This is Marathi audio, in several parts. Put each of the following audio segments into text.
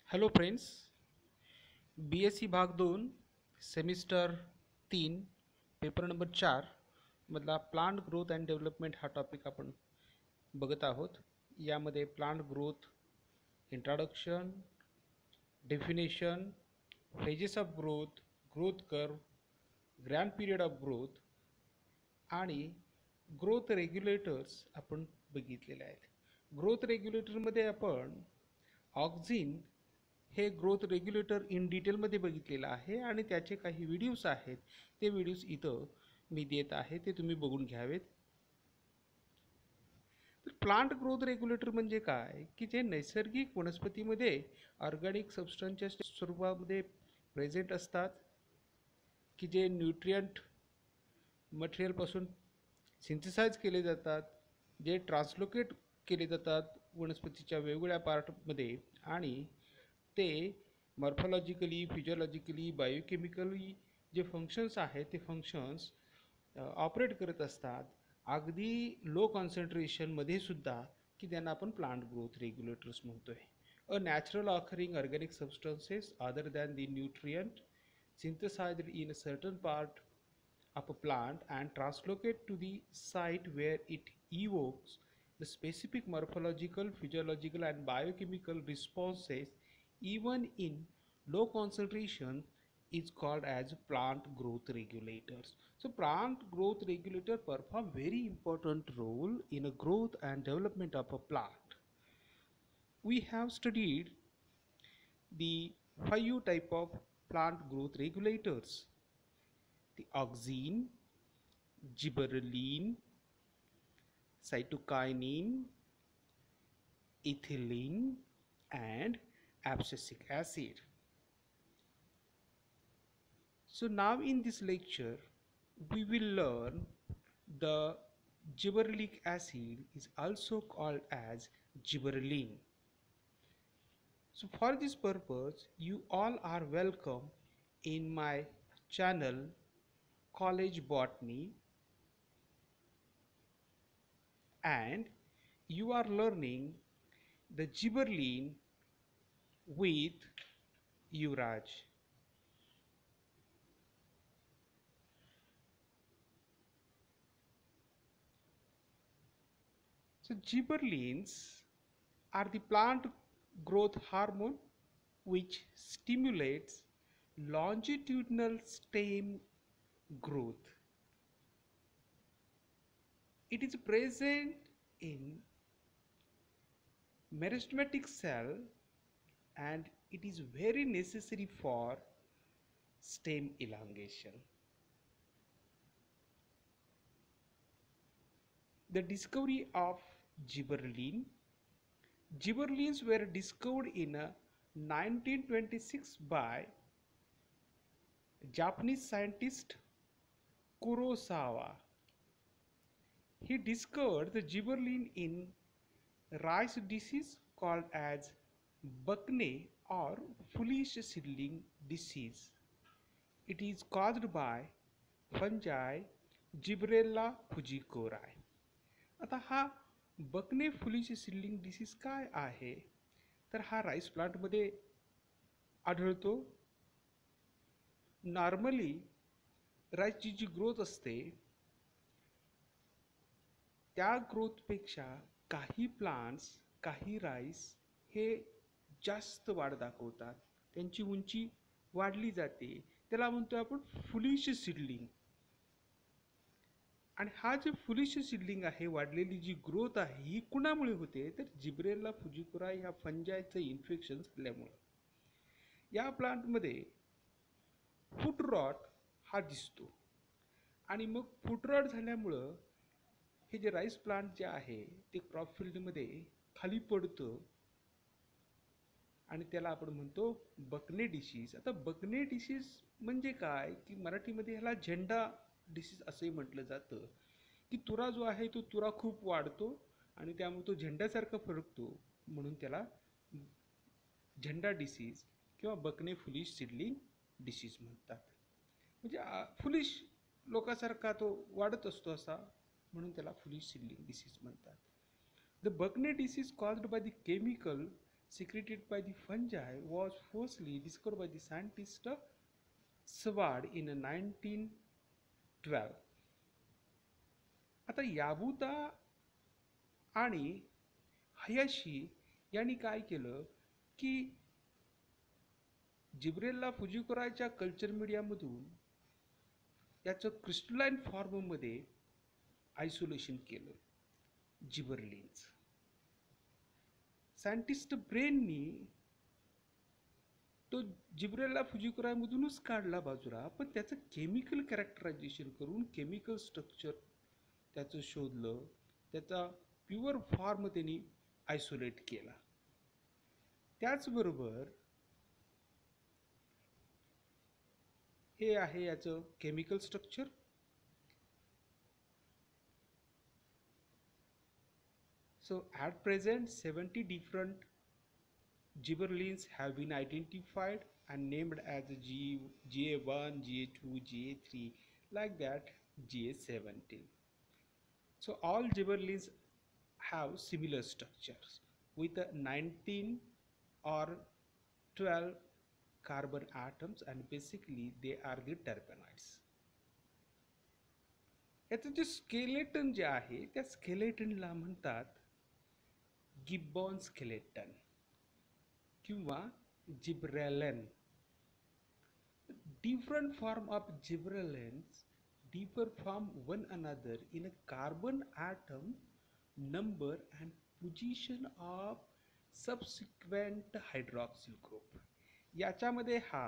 हॅलो फ्रेंड्स, BSc भाग 2 सेमिस्टर 3 पेपर नंबर 4 मधला प्लांट ग्रोथ अँड डेव्हलपमेंट हा टॉपिक आपण बघत आहोत. यामध्ये plant growth introduction, definition, phases of growth, growth curve, grand period of growth आणि ग्रोथ रेग्युलेटर्स आपण बघितलेले आहेत. ग्रोथ रेग्युलेटरमध्ये आपण ऑक्झिन हे ग्रोथ रेग्युलेटर इन डिटेलमध्ये बघितलेलं आहे आणि त्याचे काही व्हिडिओज आहेत. ते व्हिडिओज इथं मी देत आहे, ते तुम्ही बघून घ्यावेत. तर प्लांट ग्रोथ रेग्युलेटर म्हणजे काय की जे नैसर्गिक वनस्पतीमध्ये ऑर्गॅनिक सबस्टन्सच्या स्वरूपामध्ये प्रेझेंट असतात, की जे न्यूट्रियंट मटेरियलपासून सिंथेसाइज केले जातात, जे ट्रान्सलोकेट केले जातात वनस्पतीच्या वेगवेगळ्या पार्टमध्ये आणि ते मॉर्फॉलॉजिकली, फिजिओलॉजिकली, बायोकेमिकली जे फंक्शन्स आहेत ते फंक्शन्स ऑपरेट करत असतात, अगदी लो कॉन्सन्ट्रेशनमध्ये सुद्धा, की त्यांना आपण प्लांट ग्रोथ रेग्युलेटर्स म्हणतोय. A natural occurring organic substances other than the nutrient synthesized in a certain part of a plant and translocate to the site where it evokes the specific morphological, physiological and biochemical responses even in low concentration is called as plant growth regulators. So plant growth regulator perform very important role in a growth and development of a plant. We have studied the 5 type of plant growth regulators: the auxin, gibberellin, cytokinin, ethylene and abscisic acid. So now in this lecture we will learn the gibberellic acid is also called as gibberellin. So for this purpose you all are welcome in my channel College Botany, and you are learning the gibberellin with Yuvraj. So gibberellins are the plant growth hormone which stimulates longitudinal stem growth. It is present in meristematic cell and it is very necessary for stem elongation. The discovery of gibberellin. Gibberellins were discovered in 1926 by Japanese scientist Kurosawa. He discovered the gibberellin in rice disease called as Buckney or foolish seedling disease. It is caused by fungi Gibberella fujikori. आता हा बकने फुलिश सीडलिंग डिसीज काय आहे, तर हा राईस प्लांटमध्ये आढळतो. नॉर्मली राईसची जी ग्रोथ असते त्या ग्रोथपेक्षा काही प्लांट्स, काही राईस हे जास्त वाढ दाखवतात, त्यांची उंची वाढली जाते, त्याला म्हणतो आपण फुलिश सीडलिंग. आणि हा जे फुलिश सीडलिंग आहे, वाढलेली जी ग्रोथ आहे, ही कुणामुळे होते तर जिब्रेला फुजिकोरा ह्या फंजायचं इन्फेक्शन झाल्यामुळे. या प्लांटमध्ये फूट रॉट हा दिसतो आणि मग फूट रॉट झाल्यामुळं हे जे राईस प्लांट जे आहे ते क्रॉप फील्डमध्ये खाली पडतं आणि त्याला आपण म्हणतो बकने डिसीज. आता बकने डिसीज म्हणजे काय की मराठीमध्ये ह्याला झेंडा डिसीज असंही म्हटलं जातं, की तुरा जो आहे तो तुरा खूप वाढतो आणि त्यामुळे तो झेंड्यासारखा फरकतो, म्हणून त्याला झेंडा डिसीज किंवा बकने फुलिश सीडलिंग डिसीज म्हणतात. म्हणजे फुलिश लोकांसारखा तो वाढत असतो असा, म्हणून त्याला फुलिश सीडलिंग डिसीज म्हणतात. The bakanae disease caused by the chemical secreted by the fungi was firstly discovered by the scientist Sword in 1912. आता याबुता आणि हयाशी यांनी काय केलं की जिब्रेल्ला फुजिकुराच्या कल्चर मीडियामधून याचं क्रिस्टलाइन फॉर्ममध्ये आयसोलेशन केलं जिबरलिन्स. सायंटिस्ट ब्रेननी तो जिब्रेल्ला फुजिकुरामधूनच काढला बाजूला, पण त्याचं केमिकल कॅरेक्टरायझेशन करून केमिकल स्ट्रक्चर त्याचं शोधलं, त्याचा प्युअर फॉर्म त्यांनी आयसोलेट केला. त्याचबरोबर हे आहे याचं chemical structure. So at present 70 different gibberellins have been identified and named as GA1, GA2, GA3, like that GA17. So all gibberellins have similar structures with 19 or 12 carbon atoms, and basically they are the terpenoids. याचं जे स्केलेटन जे आहे त्या स्केलेटनला म्हणतात गिब्बॉन स्केलेटन किंवा gibberellin. Different form of gibberellins differ from one another in a carbon atom number and position of subsequent hydroxyl group. याच्यामध्ये हा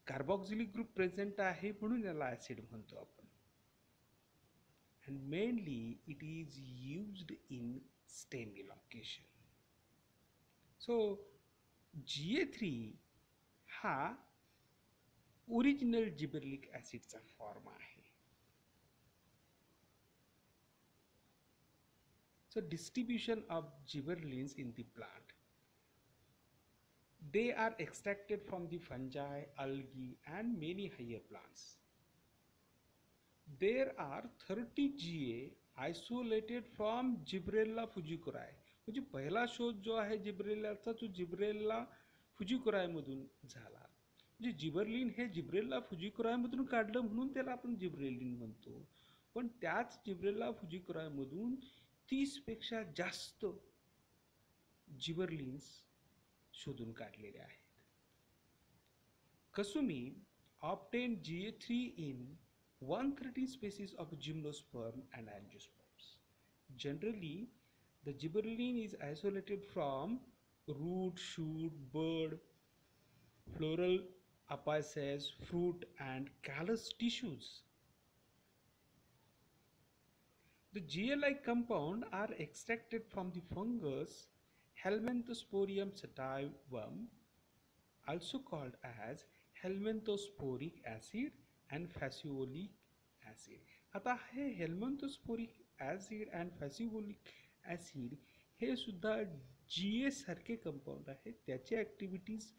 कार्बोक्सिलिक ग्रुप प्रेझेंट आहे म्हणून याला ऍसिड म्हणतो आपण. And mainly it is used in stem elongation. So GA3 हा ओरिजिनल जिबरलिक ऍसिडचा फॉर्म आहे. So distribution of gibberellins in the plant. They are extracted from the fungi, algae and many higher plants. There are 30 GA isolated from Gibberella fujikurae. म्हणजे पहिला शोध जो आहे जिब्रेल्लाचा तो जिब्रेल्ला फुजिकुराय मधून झाला. म्हणजे जिबरलिन हे जिब्रेल्ला फुजिकुराय मधून काढलं म्हणून त्याला आपण जिब्रेलिन म्हणतो. पण त्याच जिब्रेल्ला फुजिकुराय मधून 30 पेक्षा जास्त जिबरलिन्स शोधून काढलेले आहेत. कसुमी obtained GA3 in 130 species of gymnosperm and angiosperms. Generally, the gibberellin is isolated from root, shoot, bud, floral apices, fruit, and callus tissues. The GA-like compounds are extracted from the fungus Helminthosporium sativum, also called as helminthosporic acid and fasciolic acid. आता हे helminthosporic acid and fasciolic acid हे सुद्धा GA सारखे कंपाऊंड आहेत. त्याचे ऍक्टिव्हिटीज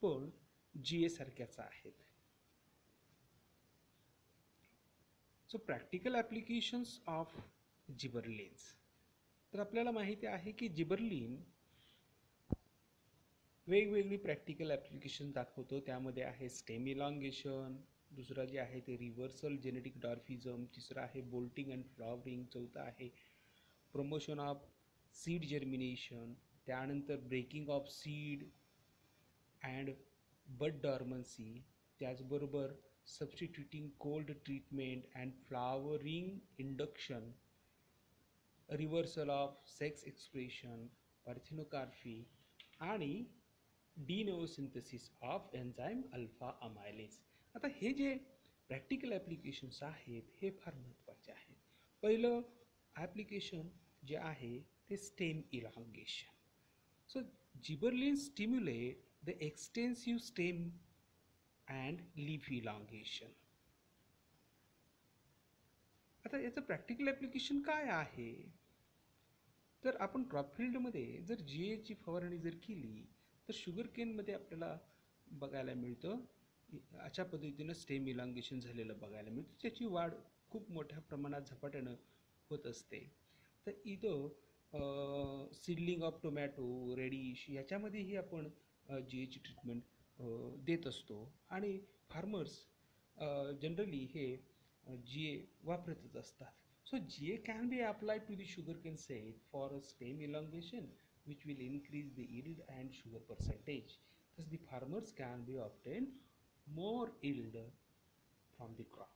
पण GA सारख्याच आहेत. So practical applications of gibberellins. तर आपल्याला माहिती आहे की जिबरलिन वेगवेगळी प्रॅक्टिकल ॲप्लिकेशन दाखवतो. त्यामध्ये आहे स्टेम इलॉंगेशन, दुसरा जे आहे ते रिव्हर्सल जेनेटिक डॉर्फिझम, तिसरा आहे बोल्टिंग अँड फ्लॉवरिंग, चौथा आहे प्रमोशन ऑफ सीड जर्मिनेशन, त्यानंतर breaking of seed and bud dormancy, त्याचबरोबर substituting cold treatment and flowering induction, reversal of sex expression, parthenocarpy आणि de novo synthesis of enzyme alpha amylase. आता हे जे प्रॅक्टिकल ॲप्लिकेशन्स आहेत हे फार महत्त्वाचे आहेत. पहिलं ॲप्लिकेशन जे आहे ते stem elongation. So gibberellin stimulate the extensive stem and leaf elongation. आता याचं प्रॅक्टिकल ॲप्लिकेशन काय आहे? तर आपण क्रॉप फील्डमध्ये जर GAची फवारणी जर केली तर शुगर केनमध्ये आपल्याला बघायला मिळतं अशा पद्धतीनं स्टेम इलॉंगेशन झालेलं बघायला मिळतं. त्याची वाढ खूप मोठ्या प्रमाणात झपाट्यानं होत असते. तर इथं सीडलिंग ऑफ टोमॅटो, रेडिश याच्यामध्येही आपण जी एची ट्रीटमेंट देत असतो आणि फार्मर्स जनरली हे जी ए वापरतच असतात. So GA can be applied to the sugarcane seed for a stem elongation, which will increase the yield and sugar percentage. Thus, the farmers can be obtain more yield from the crop.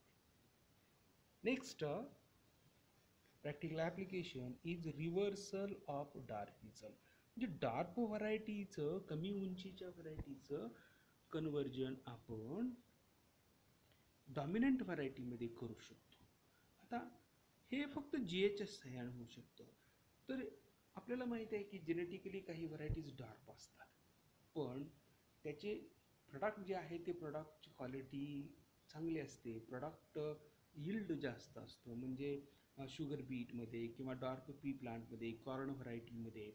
Next, practical application is reversal of dwarfism. म्हणजे डार्प व्हरायटीचं, कमी उंचीच्या व्हरायटीचं कन्वर्जन आपण डॉमिनंट व्हरायटीमध्ये करू शकतो. आता हे फक्त जी एच्या सहाय्याने होऊ शकतं. तर आपल्याला माहिती आहे की जेनेटिकली काही व्हरायटीज डार्प असतात, पण त्याचे प्रोडक्ट जे आहे ते प्रोडक्टची क्वालिटी चांगली असते, प्रोडक्ट यील्ड जास्त असतो. म्हणजे शुगर बीटमध्ये किंवा डार्क पी प्लांटमध्ये, कॉर्न व्हरायटीमध्ये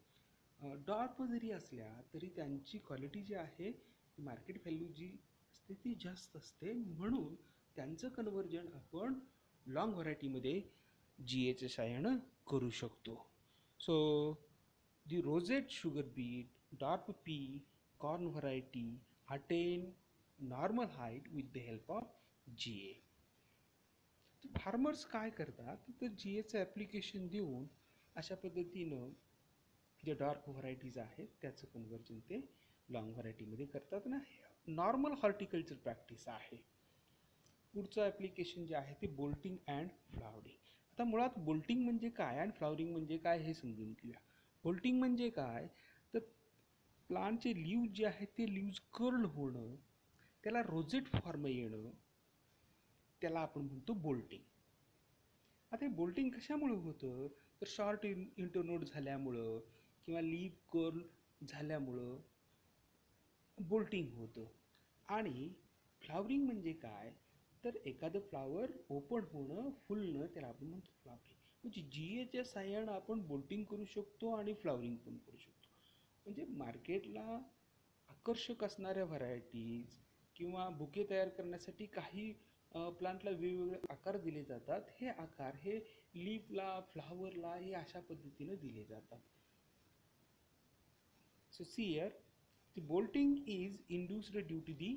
डार्प जरी असल्या तरी त्यांची क्वालिटी जी आहे ती मार्केट व्हॅल्यू जी असते ती जास्त असते. म्हणून त्यांचं कन्वर्जन आपण लॉंग व्हरायटीमध्ये जी एच्या सहाय्यानं करू शकतो. So the rosette sugar beet, dark pea, corn variety attain normal height with the help of G A. Farmers काय करतात तर जी एचं ॲप्लिकेशन देऊन अशा पद्धतीनं जे डार्क व्हरायटीज आहेत त्याचं कन्वर्जन ते लॉंग व्हरायटीमध्ये करतात ना. नॉर्मल हॉर्टिकल्चर प्रॅक्टिस आहे. पुढचं ॲप्लिकेशन जे आहे ते बोल्टिंग अँड फ्लावरिंग. आता मुळात बोल्टिंग म्हणजे काय आणि फ्लावरिंग म्हणजे काय हे समजून घेऊया. बोल्टिंग म्हणजे काय तर प्लांटचे लीव्ज जे आहेत ते लीव्ज कर्ल होणं, त्याला रोजेट फॉर्म येणं, त्याला आपण म्हणतो बोल्टिंग. आता हे बोल्टिंग कशामुळे होतं तर शॉर्ट इंटरनोड झाल्यामुळं किंवा लीफ कर्ल झाल्यामुळं बोल्टिंग होतं. आणि फ्लावरिंग म्हणजे काय तर एखादं फ्लावर ओपन होणं, फुलणं, त्याला आपण म्हणतो फ्लावरिंग. म्हणजे जी एच्या साह्यानं आपण बोल्टिंग करू शकतो आणि फ्लावरिंग पण करू शकतो. म्हणजे मार्केटला आकर्षक असणाऱ्या व्हरायटीज किंवा बुके तयार करण्यासाठी काही प्लांटला वेगवेगळे आकार दिले जातात. हे आकार हे लीफला, फ्लावरला हे अशा पद्धतीनं दिले जातात. So see here the bolting is induced due to the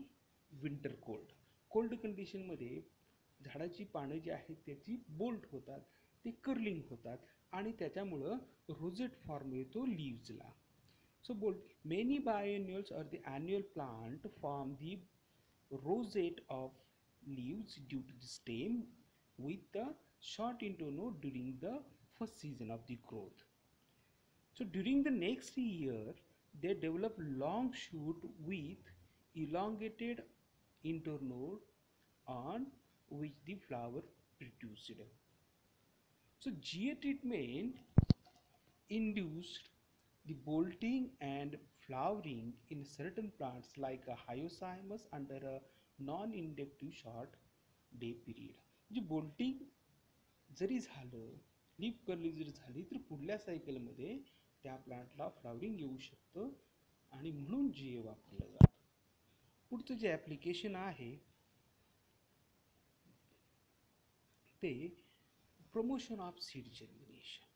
winter cold. Cold कंडिशनमध्ये झाडाची पानं जी आहेत त्याची बोल्ट होतात, ते कर्लिंग होतात आणि त्याच्यामुळं रोजेट फॉर्म येतो लीव्जला. So many biennials or the annual plant form the rosette of leaves due to the stem with the short internode during the first season of the growth. So during the next year, they develop long shoot with elongated internode on which the flower produced. So GA treatment induced the bolting and flowering in certain plants like a hyocymus under a non-inductive short day period. म्हणजे बोल्टिंग जरी झालं, लीफ कर्ली जरी झाली तर पुढल्या सायकलमध्ये त्या प्लांटला फ्लावरिंग येऊ शकतं आणि म्हणून जी ए वापरलं जातं. पुढचं जे ॲप्लिकेशन आहे ते प्रमोशन ऑफ सीड जर्मिनेशन.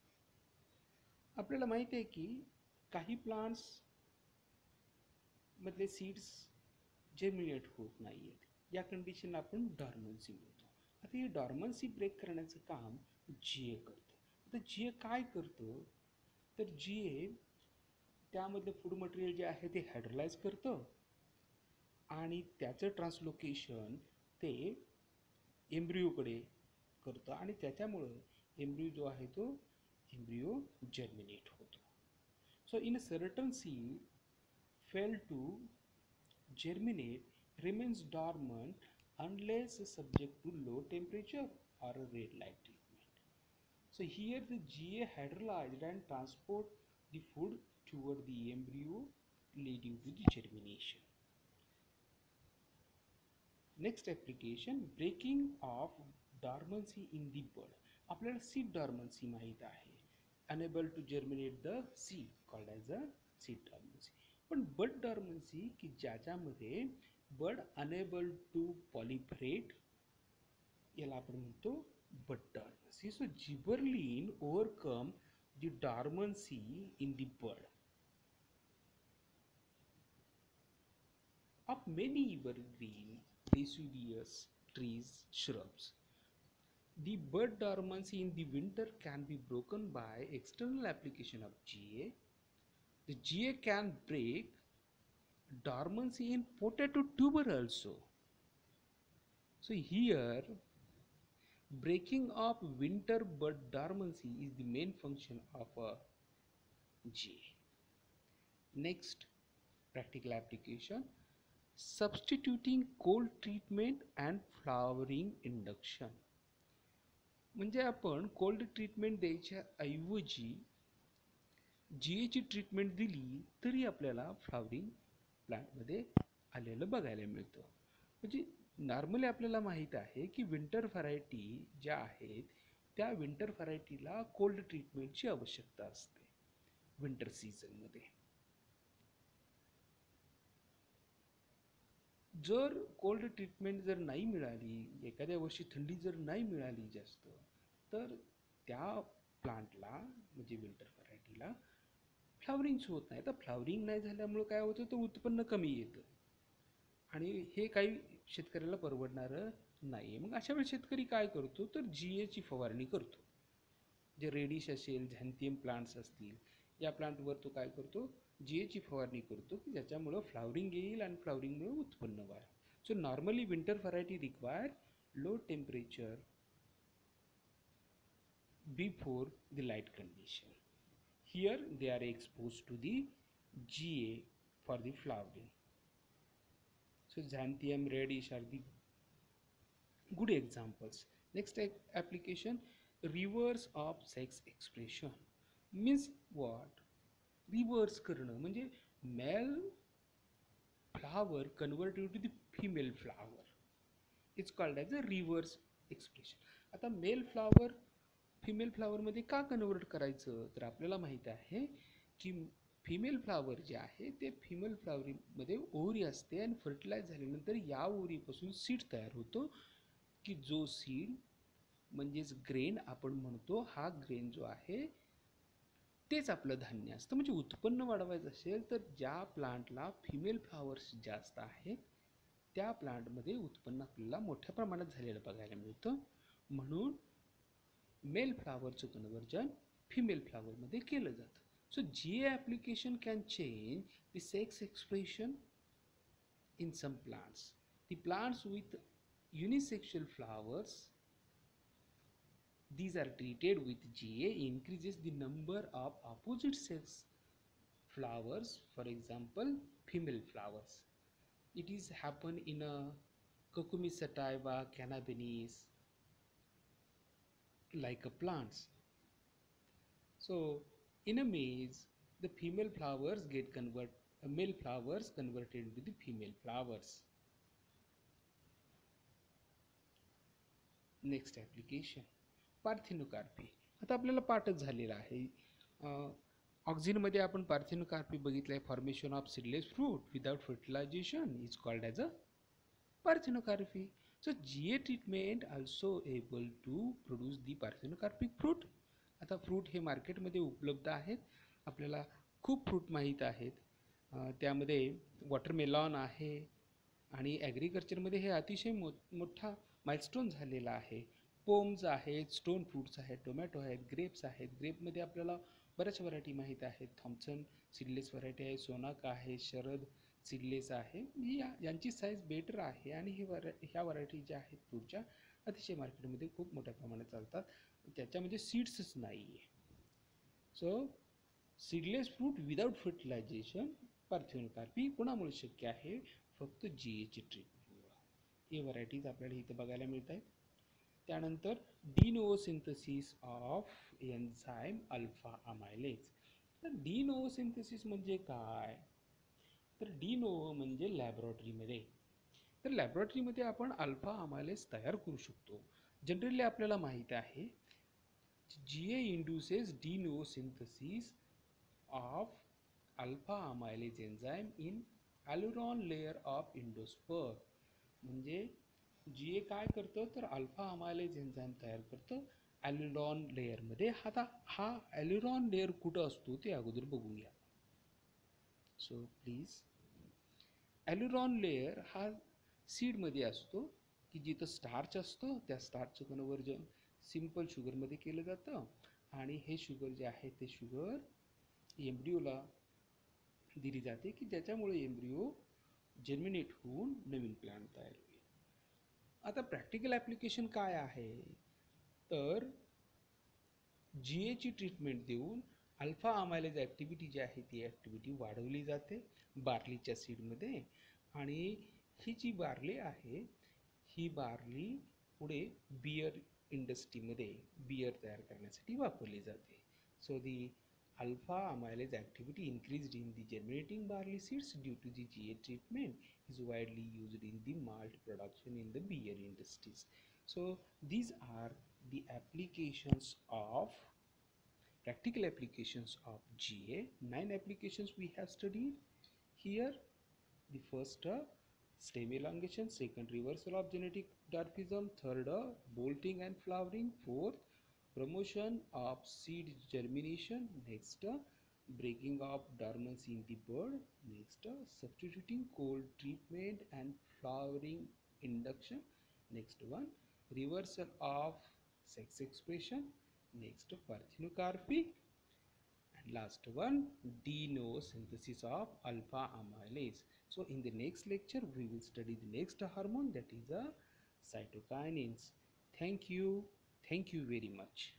आपल्याला माहिती आहे की काही प्लांट्स मधले सीड्स जर्मिनेट होत नाही आहेत, या कंडिशनला आपण डॉर्मन्सी म्हणतो. आता ही डॉर्मन्सी ब्रेक करण्याचं काम जी ए करतं. आता जी ए काय करतं तर जी ए त्यामधलं फूड मटेरियल जे आहे ते हायड्रोलाइज करतं आणि त्याचं ट्रान्सलोकेशन ते एम्ब्रिओकडे करतं आणि त्याच्यामुळं एम्ब्रिओ जो आहे तो एम्ब्रिओ जर्मिनेट होतो. So in a certain seed fail to germinate remains dormant unless subject to low temperature or a red light treatment. So here the GA hydrolyzed and transport the food toward the embryo leading to the germination. Next application, breaking of dormancy in the bud. आपल्याला seed dormancy माहित आहे. Unable to germinate the seed called as a seed dormancy. पण bud dormancy की ज्याच्यामध्ये bud unable to proliferate याला आपण म्हणतो bud dormancy. So gibberellin overcome the dormancy in the bud of many evergreen deciduous trees shrubs. The bud dormancy in the winter can be broken by external application of GA. The GA can break dormancy in potato tuber also. So here breaking of winter bud dormancy is the main function of a GA. Next practical application, substituting cold treatment and flowering induction. म्हणजे आपण कोल्ड ट्रीटमेंट द्यायच्या ऐवजी जीएची ट्रीटमेंट दिली तरी आपल्याला फ्लावरिंग प्लांटमध्ये आलेलं बघायला मिळतं. म्हणजे नॉर्मली आपल्याला माहीत आहे की विंटर व्हरायटी ज्या आहेत त्या विंटर व्हरायटीला कोल्ड ट्रीटमेंटची आवश्यकता असते विंटर सीझनमध्ये. जर कोल्ड ट्रीटमेंट जर नाही मिळाली, एखाद्या वर्षी थंडी जर नाही मिळाली जास्त, तर त्या प्लांटला म्हणजे विंटर व्हरायटीला फ्लावरिंग्स होत नाही. तर फ्लावरिंग नाही झाल्यामुळे काय होतं, तर उत्पन्न कमी येतं आणि हे काही शेतकऱ्याला परवडणारं नाही. मग अशा वेळी शेतकरी काय करतो, तर जीएची फवारणी करतो. जे रेडिश असेल, झॅन्थियम प्लांट्स असतील, या प्लांटवर तो काय करतो, जीएची फवारणी करतो की ज्याच्यामुळं फ्लावरिंग येईल आणि फ्लावरिंगमुळे उत्पन्न वाढेल. So normally winter variety require low temperature before the light condition. Here they are exposed to the GA for the flowering. So xanthium, radish are the good examples. Next application, reverse of sex expression. Means what? Reverse करणं म्हणजे male flower converted to the female flower. It's called as a reverse expression. आता मेल फ्लावर फिमेल फ्लावरमध्ये का कन्वर्ट करायचं, तर आपल्याला माहीत आहे की फिमेल फ्लावर जे आहे ते फिमेल फ्लावरिंगमध्ये ओव्हरी असते आणि फर्टिलाइज झाल्यानंतर या ओव्हरीपासून सीड तयार होतो की जो सीड म्हणजेच ग्रेन आपण म्हणतो, हा ग्रेन जो आहे तेच आपलं धान्य असतं. म्हणजे उत्पन्न वाढवायचं असेल तर ज्या प्लांटला फिमेल फ्लावर्स जास्त आहेत त्या प्लांटमध्ये उत्पन्न आपल्याला मोठ्या प्रमाणात झालेलं बघायला मिळतं. म्हणून मेल फ्लावरचं कन्वर्जन फिमेल फ्लावरमध्ये केलं जातं. So GA application can change the sex expression in some plants. The plants with unisexual flowers, these are treated with GA, increases the number of opposite sex flowers, for example female flowers. It is happen in a Cucumis sativa, cannabis, like a plants. So in a maize the female flowers get male flowers converted into the female flowers. Next application, parthenocarpy. आता आपल्याला पाठच झालेला आहे. ऑक्झिनमध्ये आपण पार्थिनोकार्पी बघितलं आहे. Formation of seedless fruit without fertilisation is called as a parthenocarpy. So GA treatment also able to produce the parthenocarpic fruit. आता फ्रूट हे मार्केटमध्ये उपलब्ध आहेत. आपल्याला खूप फ्रूट माहीत आहेत. त्यामध्ये वॉटरमेलॉन आहे आणि ॲग्रिकल्चरमध्ये हे अतिशय मोठा माइलस्टोन झालेला आहे. पोम्स आहेत, स्टोन फ्रूट्स आहेत, टोमॅटो आहेत, ग्रेप्स आहेत. ग्रेपमध्ये आपल्याला बऱ्याच व्हरायटी माहीत आहेत. थॉम्सन सीडलेस व्हरायटी आहे, सोनाका आहे, शरद सीडलेस आहे. यांची साईज बेटर आहे आणि ह्या व्हरायटी ज्या आहेत फ्रूटच्या अतिशय मार्केटमध्ये खूप मोठ्या प्रमाणात चालतात. त्याच्यामध्ये सीड्सच नाही आहे. So seedless fruit without fertilisation parthenocarpy कोणामुळे शक्य आहे, फक्त GAची ट्रीटमेंटमुळे. हे व्हरायटीज आपल्याला इथं बघायला मिळत आहेत. त्यानंतर डिनोओसिंथेसिस ऑफ एन्झाईम अल्फा अमायलेज. तर डिनोओसिंथेसिस म्हणजे काय, तर डिनोओ म्हणजे लॅबोरेटरीमध्ये. तर लॅबोरेटरीमध्ये आपण अल्फा अमायलेज तयार करू शकतो. जनरली आपल्याला माहीत आहे GA induces de novo synthesis of alpha amylase enzyme in aleurone layer of endosperm. म्हणजे GA काय करतं, तर अल्फा अमायलेज एन्झाईम तयार करतं ॲल्युरॉन लेअरमध्ये. आता हा ॲल्युरॉन लेअर कुठं असतो ते अगोदर बघूया. सो प्लीज, ॲल्युरॉन लेअर हा सीडमध्ये असतो की जिथं स्टार्च असतं, त्या स्टार्चचं कन्व्हर्जन सिंपल शुगरमध्ये केलं जातं आणि हे शुगर जे आहे ते शुगर एम्ब्रिओला दिली जाते की ज्याच्यामुळे एम्ब्रिओ जर्मिनेट होऊन नवीन प्लांट तयार होईल. आता प्रॅक्टिकल ॲप्लिकेशन काय आहे, तर GAची ट्रीटमेंट देऊन अल्फा अमायलेज ॲक्टिव्हिटी जी आहे ती ॲक्टिव्हिटी वाढवली जाते बार्लीच्या सीडमध्ये. आणि ही जी बार्ली आहे, ही बार्ली पुढे बियर इंडस्ट्रीमध्ये बियर तयार करण्यासाठी वापरली जाते. So the alpha amylase activity increased in the germinating barley seeds due to the GA treatment is widely used in the malt production in the beer industries. So these are the applications of practical applications of GA. 9 applications we have studied here. The first, stem elongation. Second, reversal of genetic dwarfism. Third, bolting and flowering. Fourth, promotion of seed germination. Next, breaking of dormancy in the bud. Next, substituting cold treatment and flowering induction. Next one, reversal of sex expression. Next, parthenocarpy. And last one, de novo synthesis of alpha amylase. So in the next lecture we will study the next hormone, that is a cytokinins. Thank you very much.